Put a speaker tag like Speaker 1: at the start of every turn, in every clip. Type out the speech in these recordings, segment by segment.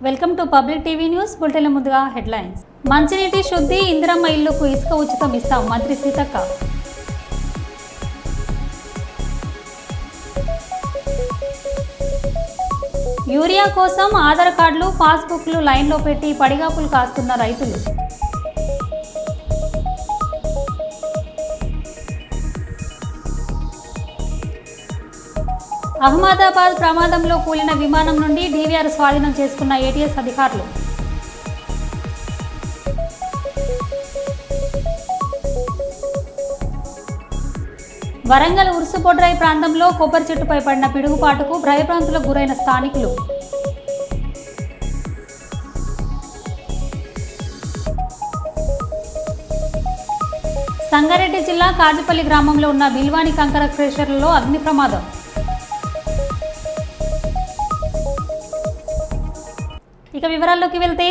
Speaker 1: Welcome to public TV news. బులెటిన్ల ముందుగా headlines. మంచినీటి శుద్ధి, ఇందిరమ్మ ఇళ్లకు ఇసుక ఉచితం ఇస్తాం మంత్రి సీతక్క. యూరియా కోసం ఆధార్ కార్డులు, పాస్బుక్లు లైన్లో పెట్టి పడిగాపులు కాస్తున్న రైతులు. అహ్మదాబాద్ ప్రమాదంలో కూలిన విమానం నుండి డీవీఆర్ స్వాధీనం చేసుకున్న ఏటీఎస్ అధికారులు. వరంగల్ ఉరుసుపొడ్రాయి ప్రాంతంలో కొబ్బరి చెట్టుపై పడిన పిడుగుపాటుకు భయభ్రాంతులకు గురైన స్థానికులు. సంగారెడ్డి జిల్లా కాజుపల్లి గ్రామంలో ఉన్న బిల్వాని కంకర క్రషర్లలో అగ్ని ప్రమాదం. ఇక వివరాల్లోకి వెళ్తే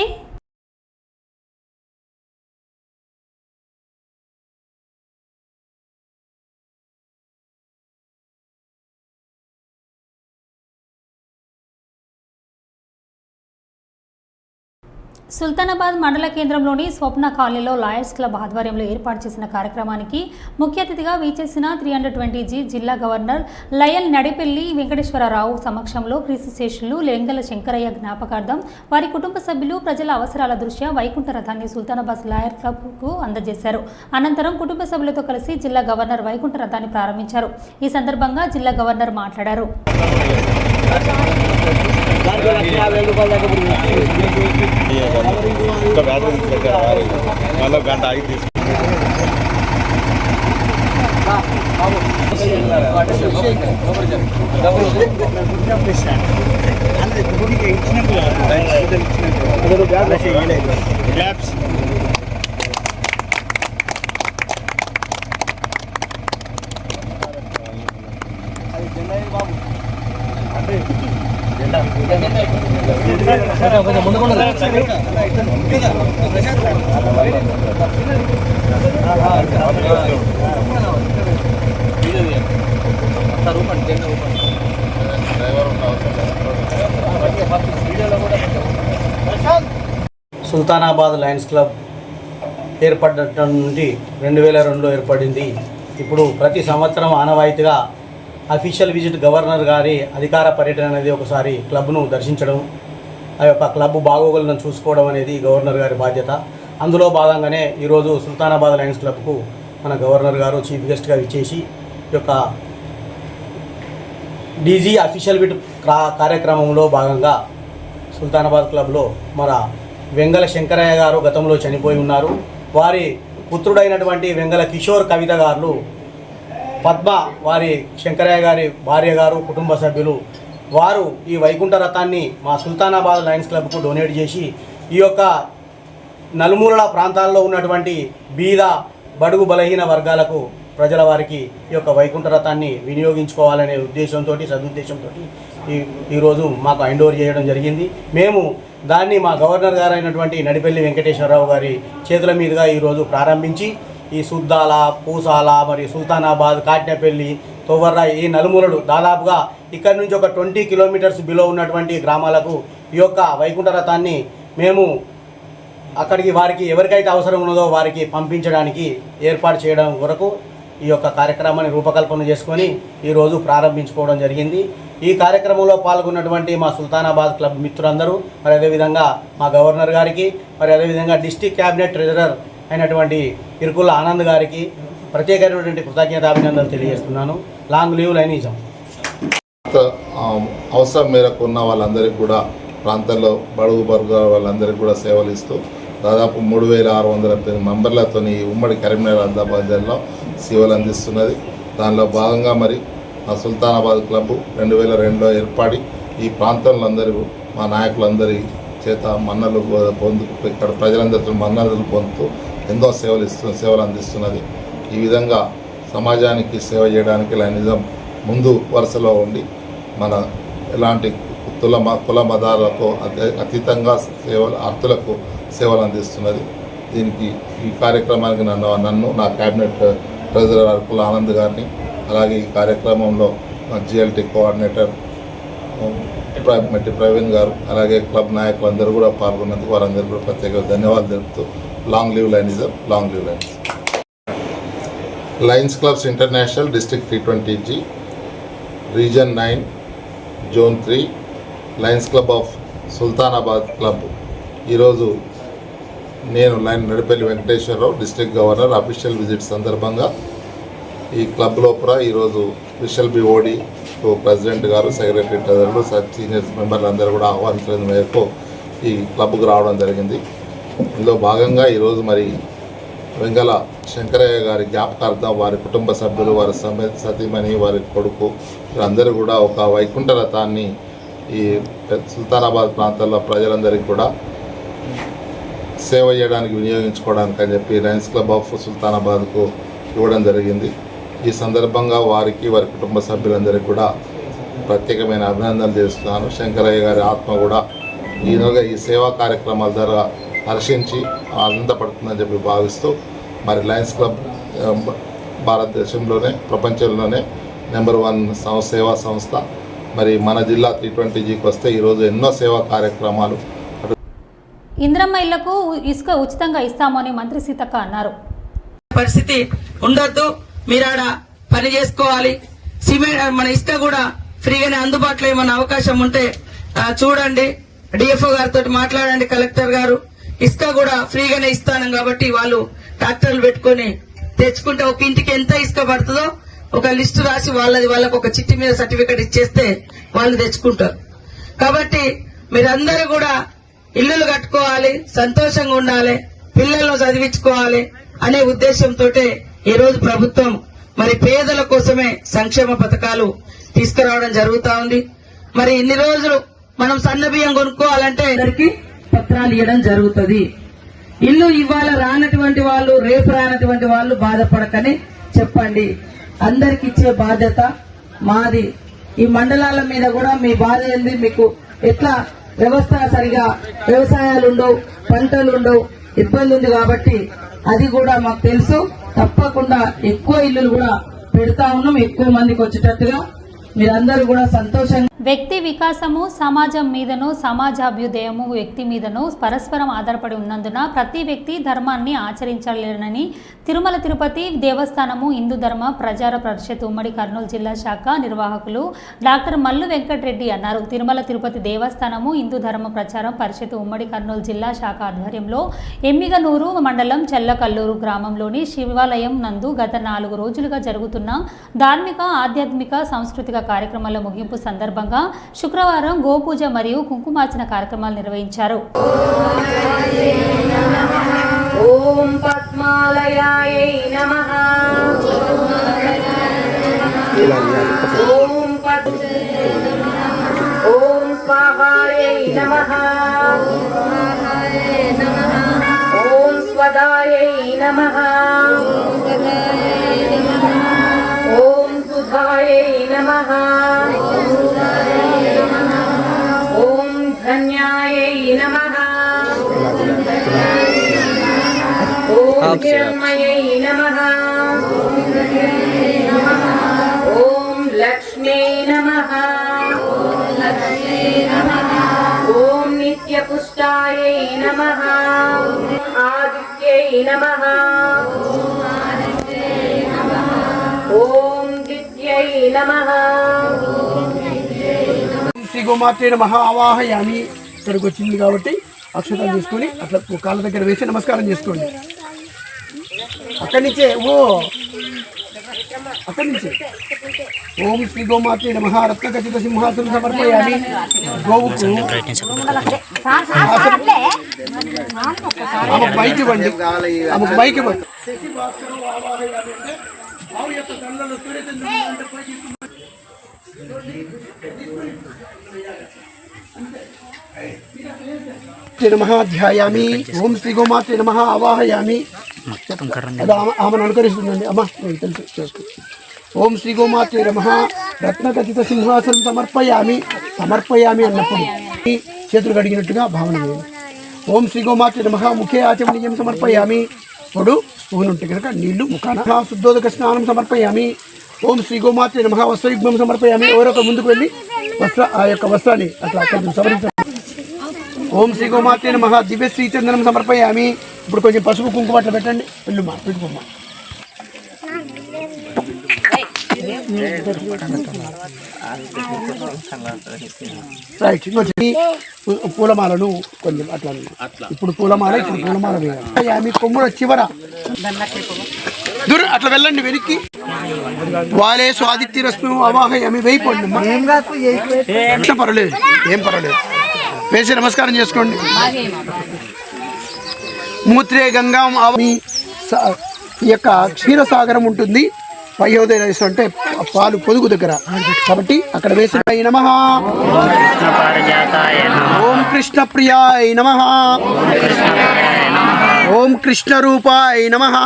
Speaker 1: సుల్తానాబాద్ మండల కేంద్రంలోని స్వప్న కాలనీలో లాయర్స్ క్లబ్ ఆధ్వర్యంలో ఏర్పాటు చేసిన కార్యక్రమానికి ముఖ్య అతిథిగా వీచేసిన 320G జిల్లా గవర్నర్ లయల్ నడిపెల్లి వెంకటేశ్వరరావు సమక్షంలో క్రీస్తుశేషులు లెంగల శంకరయ్య జ్ఞాపకార్థం వారి కుటుంబ సభ్యులు ప్రజల అవసరాల దృష్ట్యా వైకుంఠ రథాన్ని సుల్తానాబాద్ లాయర్ క్లబ్కు అందజేశారు. అనంతరం కుటుంబ సభ్యులతో కలిసి జిల్లా గవర్నర్ వైకుంఠ రథాన్ని ప్రారంభించారు. ఈ సందర్భంగా జిల్లా గవర్నర్ మాట్లాడారు.
Speaker 2: సుల్తానాబాద్ లయన్స్ క్లబ్ ఏర్పడినట్టు నుండి 2002లో ఏర్పడింది. ఇప్పుడు ప్రతి సంవత్సరం ఆనవాయితీగా అఫీషియల్ విజిట్ గవర్నర్ గారి అధికార పర్యటన అనేది ఒకసారి క్లబ్ను దర్శించడం, ఆ యొక్క క్లబ్ బాగోగులను చూసుకోవడం అనేది గవర్నర్ గారి బాధ్యత. అందులో భాగంగానే ఈరోజు సుల్తానాబాద్ లయన్స్ క్లబ్కు మన గవర్నర్ గారు చీఫ్ గెస్ట్గా విచ్చేసి ఈ యొక్క డీజీ అఫీషియల్ విజిట్ కార్యక్రమంలో భాగంగా సుల్తానాబాద్ క్లబ్లో మన వెంగల శంకరయ్య గారు గతంలో చనిపోయి ఉన్నారు. వారి పుత్రుడైనటువంటి వెంగల కిషోర్ కవిత గారు పద్మ, వారి శంకరయ్య గారి భార్య గారు, కుటుంబ సభ్యులు వారు ఈ వైకుంఠ రథాన్ని మా సుల్తానాబాద్ లయన్స్ క్లబ్కు డొనేట్ చేసి ఈ యొక్క నలుమూలల ప్రాంతాల్లో ఉన్నటువంటి బీద బడుగు బలహీన వర్గాలకు ప్రజల వారికి ఈ యొక్క వైకుంఠ రథాన్ని వినియోగించుకోవాలనే ఉద్దేశంతో సదుద్దేశంతో ఈరోజు మాకు హ్యాండ్ ఓవర్ చేయడం జరిగింది. మేము దాన్ని మా గవర్నర్ గారు అయినటువంటి నడిపెల్లి వెంకటేశ్వరరావు గారి చేతుల మీదుగా ఈరోజు ప్రారంభించి ఈ సుద్దాల, పూసాల, మరియు సుల్తానాబాద్, కాట్నేపల్లి, తోవర్రా ఈ నలుమూలలు దాదాపుగా ఇక్కడ నుంచి ఒక 20 కిలోమీటర్స్ బిలో ఉన్నటువంటి గ్రామాలకు ఈ యొక్క వైకుంఠ రథాన్ని మేము అక్కడికి వారికి ఎవరికైతే అవసరం ఉన్నదో వారికి పంపించడానికి ఏర్పాటు చేయడం వరకు ఈ యొక్క కార్యక్రమాన్ని రూపకల్పన చేసుకొని ఈరోజు ప్రారంభించుకోవడం జరిగింది. ఈ కార్యక్రమంలో పాల్గొన్నటువంటి మా సుల్తానాబాద్ క్లబ్ మిత్రులందరూ, మరి అదేవిధంగా మా గవర్నర్ గారికి, మరి అదేవిధంగా డిస్ట్రిక్ట్ క్యాబినెట్ ట్రెజరర్ అయినటువంటి ఇరుకుల ఆనంద్ గారికి ప్రత్యేకమైనటువంటి కృతజ్ఞతాభినందనలు తెలియజేస్తున్నాను. Long leave లైనిజం.
Speaker 3: అవసరం మేరకు ఉన్న వాళ్ళందరికీ కూడా ప్రాంతంలో బడుగు వర్గాల వాళ్ళందరికీ కూడా సేవలు ఇస్తూ దాదాపు 3600 మెంబర్లతో ఈ ఉమ్మడి కరీంనగర్ ఆదిలాబాద్ జిల్లాలో సేవలు అందిస్తున్నది. దానిలో భాగంగా మరి మా సుల్తానాబాద్ క్లబ్ 2002లో ఏర్పడి ఈ ప్రాంతంలో అందరూ మా నాయకులందరి చేత మన్నలు పొందుతూ ఇక్కడ ప్రజలందరితో మన్నలు పొందుతూ ఎన్నో సేవలు అందిస్తున్నది. ఈ విధంగా సమాజానికి సేవ చేయడానికి లైనిజం ముందు వరుసలో ఉండి మన ఎలాంటి కుల మతాలకు అతీతంగా అర్థులకు సేవలు అందిస్తున్నది. దీనికి ఈ కార్యక్రమానికి నన్ను నా క్యాబినెట్ ట్రెజరర్ అరుకుల ఆనంద్ గారిని, అలాగే ఈ కార్యక్రమంలో మా జిఎల్టీ కోఆర్డినేటర్ మట్టి ప్రవీణ్ గారు అలాగే క్లబ్ నాయకులు అందరూ కూడా పాల్గొన్నందుకు వారందరూ కూడా ప్రత్యేక ధన్యవాదాలు తెలుపుతూ long live lionism, long live lionism. Lions clubs international district T20G region 9 zone 3 lions club of Sultanabad club ఈరోజు నేను Nadipalli Venkateswararao district governor official visit సందర్భంగా ఈ క్లబ్ లోపల ఈరోజు విషల్ బిఓడి ప్రెసిడెంట్ గారు, సెక్రటరీ ట్రెజరర్లు, సీనియర్ మెంబర్లు అందరూ కూడా ఆహ్వానించిన మేరకు ఈ క్లబ్కు రావడం జరిగింది. ఇందులో భాగంగా ఈరోజు మరి వెంగళ శంకరయ్య గారి జ్ఞాపకార్థం వారి కుటుంబ సభ్యులు, వారి సతీమణి, వారి కొడుకు వీరందరూ కూడా ఒక వైకుంఠ రథాన్ని ఈ సుల్తానాబాద్ ప్రాంతాల్లో ప్రజలందరికీ కూడా సేవ చేయడానికి వినియోగించుకోవడానికి అని చెప్పి లయన్స్ క్లబ్ ఆఫ్ సుల్తానాబాద్కు ఇవ్వడం జరిగింది. ఈ సందర్భంగా వారికి, వారి కుటుంబ సభ్యులందరికీ కూడా ప్రత్యేకమైన అభినందనలు చేస్తున్నాను. శంకరయ్య గారి ఆత్మ కూడా ఈ సేవా కార్యక్రమాల ద్వారా హర్షించి ఆనందపడుతుందని చెప్పి భావిస్తూ మరి లయన్స్ క్లబ్ భారతదేశంలోనే, ప్రపంచంలోనే నెంబర్ 1 సేవా సంస్థ. మరి మన జిల్లా T20Gకి వస్తే ఈరోజు ఎన్నో సేవా కార్యక్రమాలు.
Speaker 1: ఇంద్రమ్మ ఇళ్లకు ఇసుక ఉచితంగా ఇస్తామని మంత్రి సీతక్క అన్నారు.
Speaker 4: పరిస్థితి ఉండొద్దు, మీరు ఆడ పని చేసుకోవాలి. సిమెంట్ మన ఇసుక కూడా ఫ్రీగానే అందుబాటులో ఏమన్నా అవకాశం ఉంటే చూడండి, డిఎఫ్ఓ గారితో మాట్లాడండి, కలెక్టర్ గారు. ఇసుక కూడా ఫ్రీగానే ఇస్తాను కాబట్టి వాళ్ళు ట్రాక్టర్లు పెట్టుకుని తెచ్చుకుంటే ఒక ఇంటికి ఎంత ఇసుక పడుతుందో ఒక లిస్టు రాసి వాళ్ళకు ఒక చిట్టి మీద సర్టిఫికెట్ ఇచ్చేస్తే వాళ్ళు తెచ్చుకుంటారు. కాబట్టి మీరందరూ కూడా ఇల్లులు కట్టుకోవాలి, సంతోషంగా ఉండాలి, పిల్లలను చదివించుకోవాలి అనే ఉద్దేశంతో ఈ రోజు ప్రభుత్వం మరి పేదల కోసమే సంక్షేమ పథకాలు తీసుకురావడం జరుగుతా ఉంది. మరి ఇన్ని రోజులు మనం సన్న బియ్యం కొనుక్కోవాలంటే అందరికి పత్రాలు ఇవ్వడం జరుగుతుంది. ఇల్లు ఇవాళ రానటువంటి వాళ్ళు, రేపు రానటువంటి వాళ్ళు బాధపడకని చెప్పండి. అందరికి ఇచ్చే బాధ్యత మాది. ఈ మండలాల మీద కూడా మీ బాధ ఏంది, మీకు ఎట్లా వ్యవస్థ సరిగా వ్యవసాయాలు ఉండవు, పంటలు ఉండవు, ఇబ్బంది ఉంది కాబట్టి అది కూడా మాకు తెలుసు. తప్పకుండా ఎక్కువ ఇల్లులు కూడా పెడతా ఉన్నాం, ఎక్కువ మందికి వచ్చేటట్టుగా. మీరందరూ కూడా సంతోషంగా.
Speaker 1: వ్యక్తి వికాసము సమాజం మీదను, సమాజాభ్యుదయము వ్యక్తి మీదను పరస్పరం ఆధారపడి ఉన్నందున ప్రతి వ్యక్తి ధర్మాన్ని ఆచరించలేనని తిరుమల తిరుపతి దేవస్థానము హిందూ ధర్మ ప్రచార పరిషత్ ఉమ్మడి కర్నూలు జిల్లా శాఖ నిర్వాహకులు డాక్టర్ మల్లు వెంకటరెడ్డి అన్నారు. తిరుమల తిరుపతి దేవస్థానము హిందూ ధర్మ ప్రచారం పరిషత్ ఉమ్మడి కర్నూలు జిల్లా శాఖ ఆధ్వర్యంలో ఎమ్మిగనూరు మండలం చెల్లకల్లూరు గ్రామంలోని శివాలయం నందు గత 4 రోజులుగా జరుగుతున్న ధార్మిక, ఆధ్యాత్మిక, సాంస్కృతిక కార్యక్రమాల ముగింపు సందర్భంగా శుక్రవారం గోపూజ మరియు కుంకుమార్చన కార్యక్రమాలు నిర్వహించారు.
Speaker 5: ఓం పద్మాలయాయై నమః. ఓం స్వాహాయై నమః. ఓం స్వదాయై నమః. ఓం సుధాయై నమః. ఓం ధన్యాయై నమః. ఓం హిరణ్మయై నమః. ఓం లక్ష్మ్యై నమః. ఓం నిత్యపుష్టాయై నమః. ఆదిత్యై నమః. ఓం దిత్యై నమః.
Speaker 6: శ్రీ గోమాత్రే నమః ఆవాహయామి. ఇక్కడికి వచ్చింది కాబట్టి అక్షతలు తీసుకొని అట్లా కాళ్ళ దగ్గర వేసి నమస్కారం చేసుకోండి. అక్కడి నుంచే ఓం శ్రీ గోమాత్రే నమః. రత్నఖచిత సింహాసనం సమర్పయామి. గోవుకు ఆమెకు మైక్ ఇవ్వండి, ఆమెకు మైక్ ఇవ్వండి. నమః ధ్యాయామి. ఓం శ్రీ గోమాత్రే నమః ఆవాహయామి. ఆమెను అనుకరిస్తుందండి అమ్మ, మీకు తెలుసు, చేసుకో. ఓం శ్రీ గోమాత్రే నమః. రత్నఖచిత సింహాసనం సమర్పయామి అన్నప్పుడు చేతులు కడిగినట్టుగా భావన చేయండి. ఓం శ్రీ గోమాత్రే నమః. ముఖే ఆచమనీయం సమర్పయామి. ఇప్పుడు స్పూన్ ఉంటే కనుక నీళ్లు ముఖాన. శుద్ధోదక స్నానం సమర్పయామి. ఓం శ్రీ గోమాత్రే నమః. వస్త్రయుగ్మం సమర్పయామి. ఎవరొక ముందుకు వెళ్ళి ఆ యొక్క వస్త్రాన్ని అట్లా కొంచెం సవరించండి. ఓం శ్రీ గోమాతే నమః దివ్య శ్రీ చందనం సమర్పయామి. ఇప్పుడు కొంచెం పసుపు కుంకుమ అట్లా పెట్టండి. వెళ్ళుమా పెట్టుకోమ్మా. రైట్. పూలమాలను కొంచెం అట్లా ఇప్పుడు పూలమాల వేయాలి. కొమ్ముల చివర దూరం అట్లా వెళ్ళండి వెనక్కి. వాలే స్వాదిత్య రశ్మి అవాహయామి. వేయిపోండి, పర్వాలేదు, ఏం పర్వాలేదు. వేసి నమస్కారం చేసుకోండి. మూత్రే గంగా ఈ యొక్క క్షీరసాగరం ఉంటుంది పయోదయ రైస్ అంటే పాలు పొదుగు దగ్గర, కాబట్టి అక్కడ వేసిన నమః. ఓం కృష్ణ ప్రియాయ నమః. ఓం కృష్ణ రూపాయ నమః.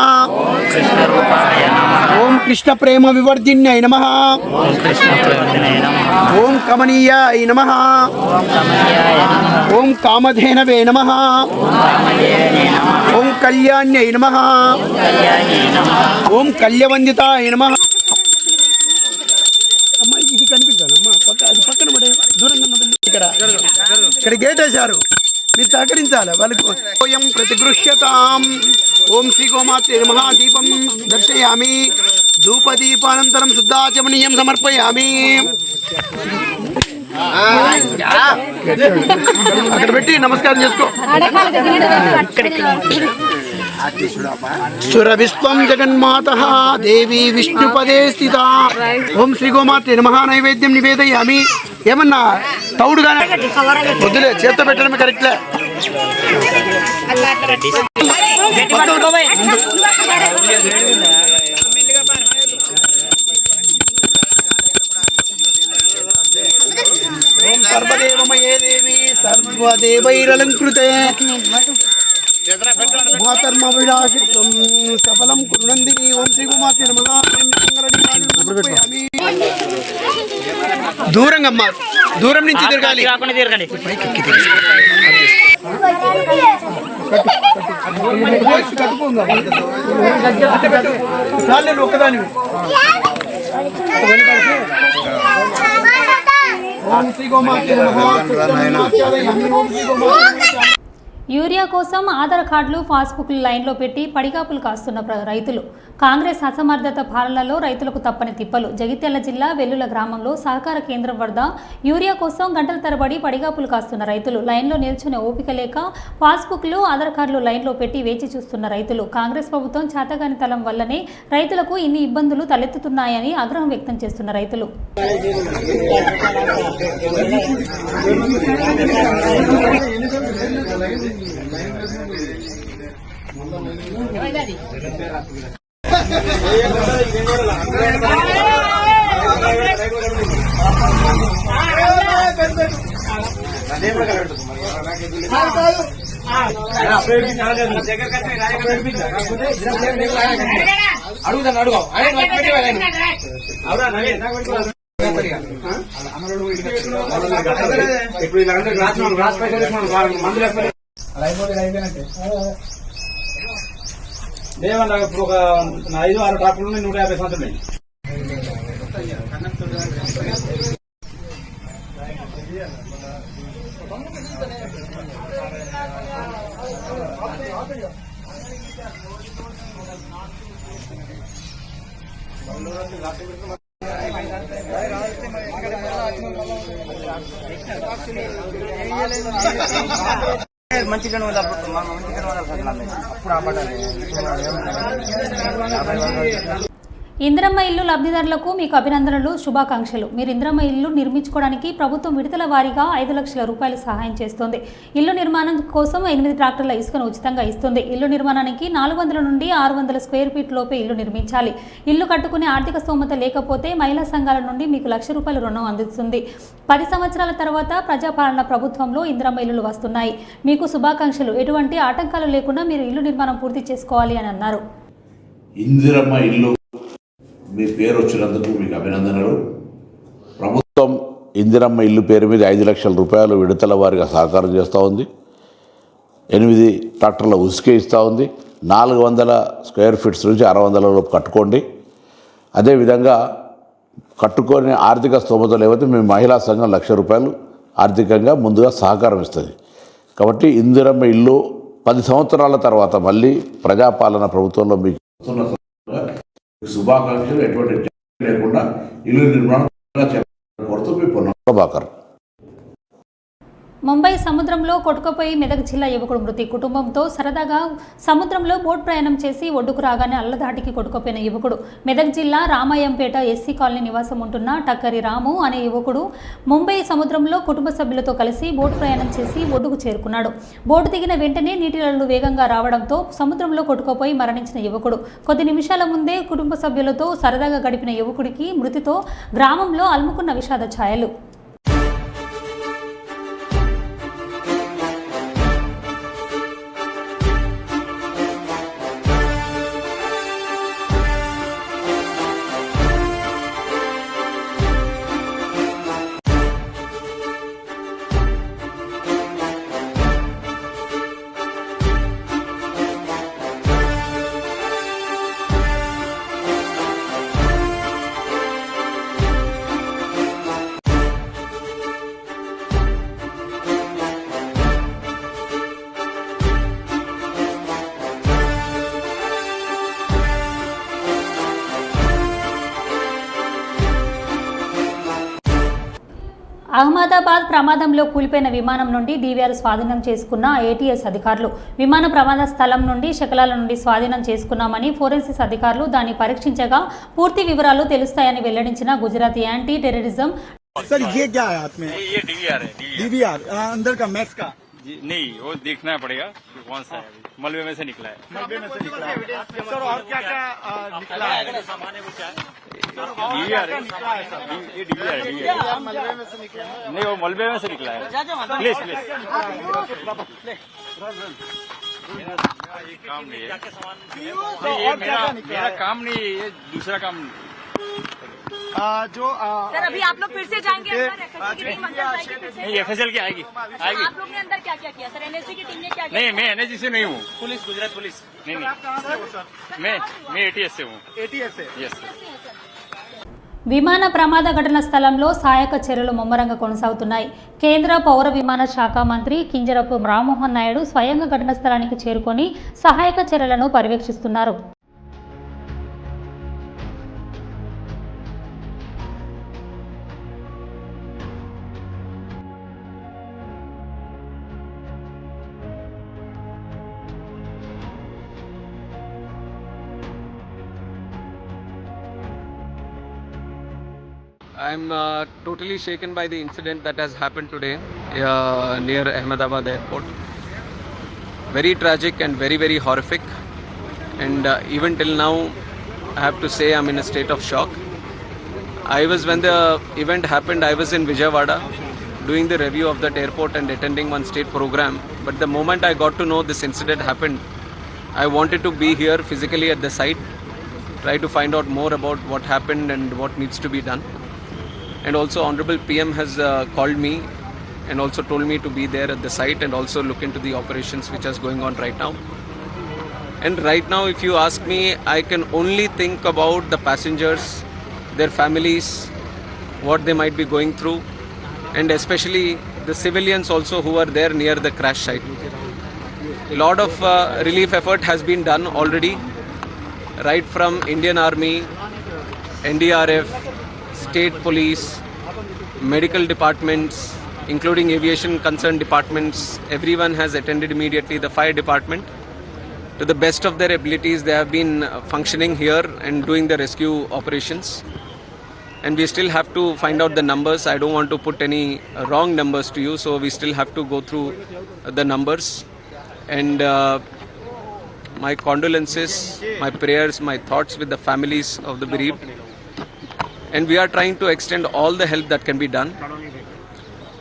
Speaker 6: ఓం కృష్ణ ప్రేమ వివర్ధిన్యై నమః. ఓం కమనీయాయ నమః. ఓం కామధేనవే నమః. ఓం కళ్యాణ్యై నమః. ఓం కళ్యవందితాయ నమః. అమ్మా ఇది కనిపించాలమ్మా, అది పక్కన పడే దూరంగా ఇక్కడ గేట్ వేశారు, మీరు సహకరించాలి వాళ్ళకి. ఓం ప్రతిగృహ్యతాం. ఓం శ్రీ గోమాతే నమః. దీపం దర్శయామి. ధూపదీపానంతరం శుద్ధాచమనీయం సమర్పయామి. అక్కడ పెట్టి నమస్కారం చేసుకో. సురవిశ్వం జగన్మాతః దేవి విష్ణుపదే స్థిత. ఓం శ్రీ గోమాతే నమః. నైవేద్యం నివేదయామి. ఏమన్నా తౌడుగానే వద్దులే, చేత్తో పెట్టడమే కరెక్ట్లే. ఓం సర్వదేవమయే దేవి సర్వదేవైరలంకృతే మాతర్మవిలాసిత్వం సఫలం కురునందిని. ఓం శ్రీ గోమాతే నమః. దూరంగా అమ్మా, దూరం నుంచి తిరగాలి. ఒక్కదాని ఓం శ్రీ గోమాతే నమః.
Speaker 1: యూరియా కోసం ఆధార్ కార్డులు, పాస్బుక్లు లైన్లో పెట్టి పడిగాపులు కాస్తున్న రైతులు. కాంగ్రెస్ అసమర్థత పాలనలో రైతులకు తప్పని తిప్పలు. జగిత్యాల జిల్లా వెల్లుల గ్రామంలో సహకార కేంద్రం వద్ద యూరియా కోసం గంటల తరబడి పడిగాపులు కాస్తున్న రైతులు. లైన్లో నిల్చునే ఓపిక లేక పాస్బుక్లు, ఆధార్ కార్డులు లైన్లో పెట్టి వేచి చూస్తున్న రైతులు. కాంగ్రెస్ ప్రభుత్వం చేతగాని తలం వల్లనే రైతులకు ఇన్ని ఇబ్బందులు తలెత్తుతున్నాయని ఆగ్రహం వ్యక్తం చేస్తున్న రైతులు.
Speaker 7: లేవన్నా ఇప్పుడు ఒక 5-6 ట్రాక్టర్లు 150 సంవత్సరాలు. మంచిగా
Speaker 1: ఇందిరమ్మ ఇల్లు లబ్ధిదారులకు మీకు అభినందనలు, శుభాకాంక్షలు. మీరు ఇందిరమ్మ ఇల్లు నిర్మించుకోవడానికి ప్రభుత్వం విడతల వారీగా 5 లక్షల రూపాయలు సహాయం చేస్తుంది. ఇల్లు నిర్మాణం కోసం 8 ట్రాక్టర్ల ఇసుకను ఉచితంగా ఇస్తుంది. ఇల్లు నిర్మాణానికి 400 నుండి 600 స్క్వేర్ ఫీట్ లోపే ఇల్లు నిర్మించాలి. ఇల్లు కట్టుకునే ఆర్థిక స్తోమత లేకపోతే మహిళా సంఘాల నుండి మీకు ₹1,00,000 రుణం అందిస్తుంది. 10 సంవత్సరాల తర్వాత ప్రజాపాలన ప్రభుత్వంలో ఇందిరమ్మ ఇల్లులు వస్తున్నాయి. మీకు శుభాకాంక్షలు. ఎటువంటి ఆటంకాలు లేకుండా మీరు ఇల్లు నిర్మాణం పూర్తి చేసుకోవాలి అని అన్నారు.
Speaker 8: ఇందిరమ్మ ఇల్లు మీ పేరు వచ్చినందుకు మీకు అభినందనలు. ప్రభుత్వం ఇందిరమ్మ ఇల్లు పేరు మీద 5 లక్షల రూపాయలు విడతల వారిగా సహకారం చేస్తూ ఉంది. 8 ట్రాక్టర్ల ఉసుకే ఇస్తూ ఉంది. 400 స్క్వేర్ ఫీట్స్ నుంచి 600 లోపు కట్టుకోండి. అదేవిధంగా కట్టుకొని ఆర్థిక స్తోమత లేకపోతే మేము మహిళా సంఘం 1,00,000 రూపాయలు ఆర్థికంగా ముందుగా సహకారం ఇస్తుంది. కాబట్టి ఇందిరమ్మ ఇల్లు 10 సంవత్సరాల తర్వాత మళ్ళీ ప్రజాపాలన ప్రభుత్వంలో మీకు శుభాకాంక్షలు, ఎటువంటి లేకుండా ఇల్లు నిర్మాణం కోరుతూ మీ ప్రభాకర్.
Speaker 1: ముంబై సముద్రంలో కొట్టుకుపోయి మెదక్ జిల్లా యువకుడు మృతి. కుటుంబంతో సరదాగా సముద్రంలో బోట్ ప్రయాణం చేసి ఒడ్డుకు రాగానే అల్లదాటికి కొట్టుకుపోయిన యువకుడు. మెదక్ జిల్లా రామాయంపేట ఎస్సీ కాలనీ నివాసం ఉంటున్న టక్కరి రాము అనే యువకుడు ముంబై సముద్రంలో కుటుంబ సభ్యులతో కలిసి బోట్ ప్రయాణం చేసి ఒడ్డుకు చేరుకున్నాడు. బోటు దిగిన వెంటనే నీటిలో వేగంగా రావడంతో సముద్రంలో కొట్టుకుపోయి మరణించిన యువకుడు. కొద్ది నిమిషాల ముందే కుటుంబ సభ్యులతో సరదాగా గడిపిన యువకుడికి మృతితో గ్రామంలో అలుముకున్న విషాద ఛాయలు. అహ్మదాబాద్ ప్రమాదంలో కూలిపోయిన విమానం నుండి డీవీఆర్ స్వాధీనం చేసుకున్న ఏటీఎస్ అధికారులు. విమాన ప్రమాద స్థలం నుండి శకలాల నుండి స్వాధీనం చేసుకున్నామని ఫోరెన్సిక్స్ అధికారులు దాన్ని పరీక్షించగా పూర్తి వివరాలు తెలుస్తాయని వెల్లడించిన గుజరాత్ యాంటీ టెర్రరిజం
Speaker 7: सर ये क्या है हाथ में?
Speaker 9: ये डीवीआर है
Speaker 7: डीवीआर अंदर का मैक्स का
Speaker 9: नहीं, वो देखना पड़ेगा कि कौन सा है. मलबे में से निकला है.
Speaker 7: मलबे में से निकला है. सर और क्या क्या निकला है?
Speaker 9: डीवीआर है. ये डीवीआर है.
Speaker 7: मलबे में से निकला है.
Speaker 9: नहीं, वो मलबे में से निकला है. प्लीज प्लीज ये काम नहीं है. नहीं, ये मेरा काम नहीं है, ये दूसरा काम.
Speaker 5: जो सर अभी आप लोग फिर से जाएंगे अंदर FSL की टीम अंदर जाएगी फिर से?
Speaker 9: नहीं, FSL की आएगी.
Speaker 5: आप लोग ने अंदर क्या क्या किया सर? NSG की टीम ने क्या किया?
Speaker 9: नहीं, मैं NSG से नहीं हूँ. Police, Gujarat police. नहीं
Speaker 7: आप कहाँ से हो सर?
Speaker 9: मैं ATS से हूँ.
Speaker 7: ATS से.
Speaker 9: यस.
Speaker 1: విమాన ప్రమాద ఘటన స్థలంలో సహాయక చర్యలు ముమ్మరంగా కొనసాగుతున్నాయి. కేంద్ర పౌర విమాన శాఖ మంత్రి కింజరపు రామ్మోహన్ నాయుడు స్వయంగా ఘటన స్థలానికి చేరుకొని సహాయక చర్యలను పర్యవేక్షిస్తున్నారు.
Speaker 10: I'm totally shaken by the incident that has happened today near Ahmedabad airport. Very tragic and very, very horrific. And even till now, I have to say I'm in a state of shock. When the event happened, I was in Vijayawada doing the review of that airport and attending one state program. But the moment I got to know this incident happened, I wanted to be here physically at the site, try to find out more about what happened and what needs to be done. And also Honorable PM has called me and also told me to be there at the site and also look into the operations which is going on right now. And right now, if you ask me, I can only think about the passengers, their families, what they might be going through, and especially the civilians also who are there near the crash site. A lot of relief effort has been done already, right from Indian Army, NDRF, state police, medical departments, including aviation concerned departments. Everyone has attended immediately. The fire department, to the best of their abilities, they have been functioning here and doing the rescue operations. And we still have to find out the numbers. I don't want to put any wrong numbers to you, so we still have to go through the numbers. And my condolences, my prayers, my thoughts with the families of the bereaved. And we are trying to extend all the help that can be done.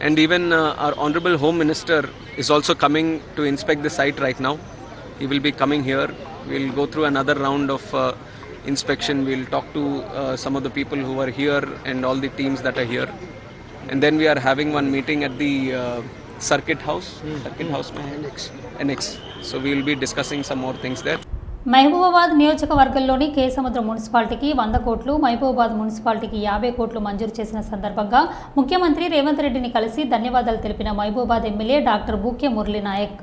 Speaker 10: And even our Honorable Home Minister is also coming to inspect the site right now. He will be coming here. We'll go through another round of inspection. We'll talk to some of the people who are here and all the teams that are here. And then we are having one meeting at the Circuit House. Circuit House? Annex. So we'll be discussing some more things there.
Speaker 1: Mahabubabad నియోజకవర్గంలోని కేసముద్రం మున్సిపాలిటీకి 100 కోట్లు, మహబూబాబాద్ మున్సిపాలిటీకి 50 కోట్లు మంజూరు చేసిన సందర్భంగా ముఖ్యమంత్రి రేవంత్ రెడ్డిని కలిసి ధన్యవాదాలు తెలిపిన మహబూబాబాద్ ఎమ్మెల్యే డాక్టర్ బూకే మురళీ నాయక్.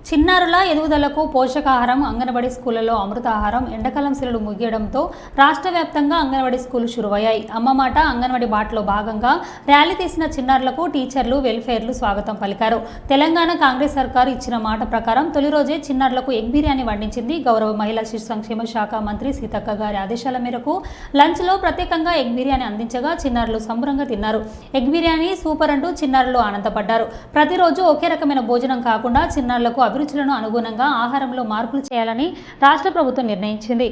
Speaker 1: చిన్నారుల ఎదుగుదలకు పోషకాహారం, అంగన్వాడీ స్కూళ్లలో అమృతాహారం, ఎండాకాలం సెలవులు ముగియడంతో రాష్ట్ర వ్యాప్తంగా అంగన్వాడీ స్కూళ్లు శురువయ్యాయి. అమ్మ మాట అంగన్వాడీ బాటలో భాగంగా ర్యాలీ తీసిన చిన్నారులకు టీచర్లు, వెల్ఫేర్లు స్వాగతం పలికారు. తెలంగాణ కాంగ్రెస్ సర్కారు ఇచ్చిన మాట ప్రకారం తొలి రోజే చిన్నారులకు ఎగ్ బిర్యానీ వండించింది. గౌరవ మహిళా శిశు సంక్షేమ శాఖ మంత్రి సీతక్క గారి ఆదేశాల మేరకు లంచ్లో ప్రత్యేకంగా ఎగ్ బిర్యానీ అందించగా చిన్నారులు సంబరంగా తిన్నారు. ఎగ్ బిర్యానీ సూపర్ అంటూ చిన్నారులు ఆనందపడ్డారు. ప్రతిరోజు ఒకే రకమైన భోజనం కాకుండా చిన్నారులకు అభిరుచులను అనుగుణంగా ఆహారంలో మార్పులు చేయాలని రాష్ట్ర ప్రభుత్వం నిర్ణయించింది.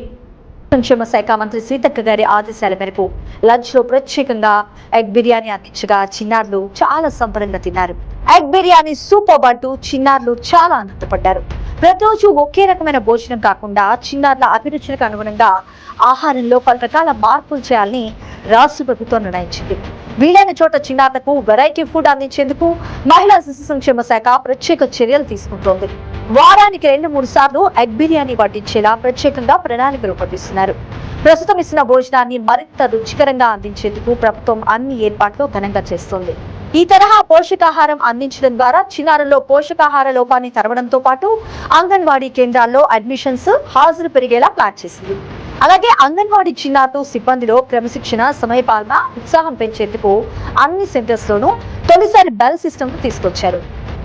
Speaker 11: సంక్షేమ శాఖ మంత్రి సీతక్క గారి ఆదేశాల మేరకు లంచ్ లో ప్రత్యేకంగా ఎగ్ బిర్యానీ అందించగా చిన్నారులు చాలా సంబరంగా తిన్నారు. ఎగ్ బిర్యానీ సూపర్ అంటూ చిన్నారులు చాలా ఆనందపడ్డారు. ప్రతిరోజు ఒకే రకమైన భోజనం కాకుండా చిన్నారుల అభిరుచులకు అనుగుణంగా ఆహారంలో పలు రకాల మార్పులు చేయాలని రాష్ట్ర ప్రభుత్వం నిర్ణయించింది. వీలైన చోట చిన్నారులకు వెరైటీ ఫుడ్ అందించేందుకు మహిళా శిశు సంక్షేమ శాఖ ప్రత్యేక చర్యలు తీసుకుంటోంది. వారానికి 2-3 సార్లు ఎగ్ బిర్యానీ వడ్డించేలా ప్రత్యేకంగా ప్రణాళిక రూపొందిస్తున్నారు. ప్రస్తుతం ఇస్తున్న భోజనాన్ని మరింత రుచికరంగా అందించేందుకు ప్రభుత్వం అన్ని ఏర్పాట్లు ఘనంగా చేస్తోంది. ఈ తరహా పోషకాహారం అందించడం ద్వారా చిన్నారుల్లో పోషకాహార లోపాన్ని తరవడంతో పాటు అంగన్వాడీ కేంద్రాల్లో అడ్మిషన్స్, హాజరు పెరిగేలా ప్లాన్ చేసింది. అలాగే అంగన్వాడీ చిన్నారులు సిబ్బందిలో క్రమశిక్షణ, సమయపాలన, ఉత్సాహం పెంచేందుకు అన్ని సెంటర్స్ లోనూ తొలిసారి బెల్ సిస్టమ్ తీసుకొచ్చారు.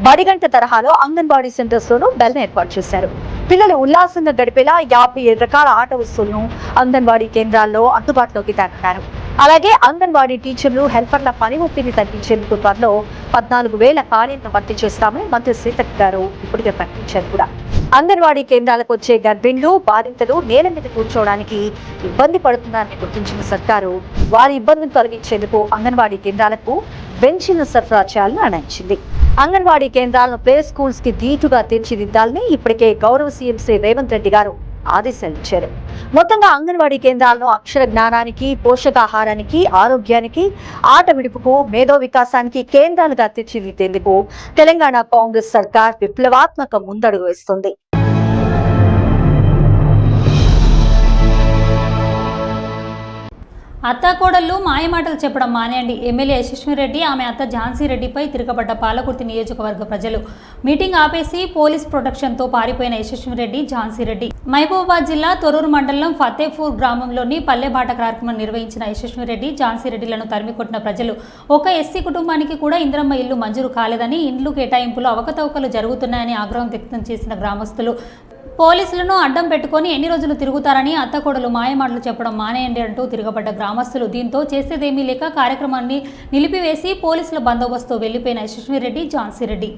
Speaker 11: బడిగంట తరహాలో అంగన్వాడీ సెంటర్స్ లోనూ బెల్ ఏర్పాటు చేశారు. పిల్లలు ఉల్లాసంగా గడిపేలా 57 రకాల ఆట వస్తువులను అంగన్వాడీ కేంద్రాల్లో అందుబాటులోకి తేనున్నారు. అలాగే అంగన్వాడీ టీచర్లు, హెల్పర్ల పని ఒత్తిడిని తగ్గించేందుకు త్వరలో 14,000 ఖాళీలను భర్తీ చేస్తామని మంత్రి సీతక్క గారు ఇప్పటికే ప్రకటించారు కూడా. అంగన్వాడీ కేంద్రాలకు వచ్చే గర్భిణులు, బాధితులు నేల మీద కూర్చోవడానికి ఇబ్బంది పడుతున్నారని గుర్తించిన సర్కారు వారి ఇబ్బందులు తొలగించేందుకు అంగన్వాడీ కేంద్రాలకు బెంచీలను సరఫరా చేయాలని నిర్ణయించింది. అంగన్వాడీ కేంద్రాలను ప్లే స్కూల్స్ కి ధీటుగా తీర్చిదిద్దాలని ఇప్పటికే గౌరవ సీఎం శ్రీ రేవంత్ రెడ్డి గారు ఆదేశాలు ఇచ్చారు. మొత్తంగా అంగన్వాడీ కేంద్రాలను అక్షర జ్ఞానానికి, పోషకాహారానికి, ఆరోగ్యానికి, ఆట విడుపుకు, మేధో వికాసానికి కేంద్రాలుగా తీర్చిదిద్దేందుకు తెలంగాణ కాంగ్రెస్ సర్కార్ విప్లవాత్మక ముందడుగు వేస్తుంది.
Speaker 1: అత్తాకోడళ్లు మాయమాటలు చెప్పడం మానేయండి. ఎమ్మెల్యే యశస్విరెడ్డి, ఆమె అత్త ఝాన్సీ రెడ్డిపై తిరగబడ్డ పాలకుర్తి నియోజకవర్గ ప్రజలు. మీటింగ్ ఆపేసి పోలీస్ ప్రొటెక్షన్తో పారిపోయిన యశస్విరెడ్డి, ఝాన్సీ రెడ్డి. మహబూబాబాద్ జిల్లా తొర్రూరు మండలం ఫతేపూర్ గ్రామంలోని పల్లెబాట కార్యక్రమం నిర్వహించిన యశస్విరెడ్డి, ఝాన్సీ రెడ్డిలను తరిమికొట్టిన ప్రజలు. ఒక ఎస్సీ కుటుంబానికి కూడా ఇందిరమ్మ ఇల్లు మంజూరు కాలేదని, ఇండ్లు కేటాయింపులో అవకతవకలు జరుగుతున్నాయని ఆగ్రహం వ్యక్తం చేసిన గ్రామస్తులు. పోలీసులను అడ్డం పెట్టుకొని ఎన్ని రోజులు తిరుగుతారని అత్తకోడలు మాయమాటలు చెప్పడం మానేయండి అంటూ తిరగబడ్డ గ్రామస్తులు. దీంతో చేసేదేమీ లేక కార్యక్రమాన్ని నిలిపివేసి పోలీసుల బందోబస్తు వెళ్లిపోయిన యశస్విరెడ్డి, ఝాన్సీ రెడ్డి.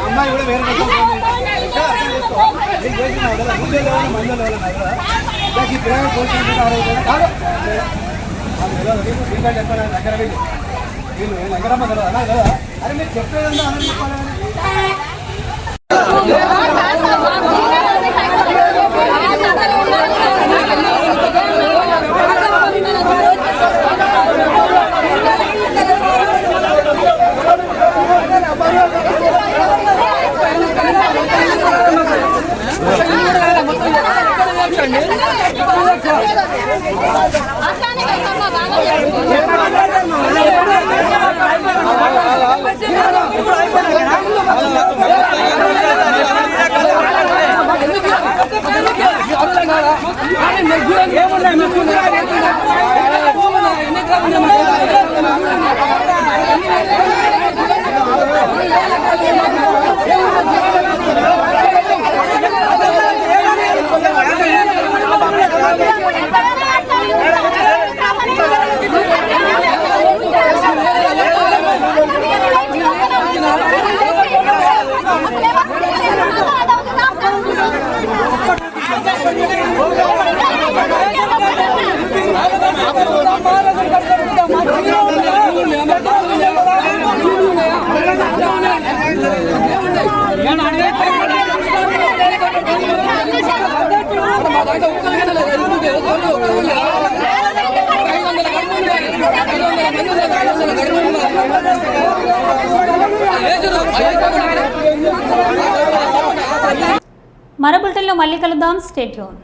Speaker 2: అమ్మాయి కూడా వేరే అరే మీరు చెప్పేదన్నా అని చెప్పాలి.
Speaker 5: అట్లానే
Speaker 1: మరో బులెటిన్లో మళ్ళీ కలుద్దాం. Stay tune.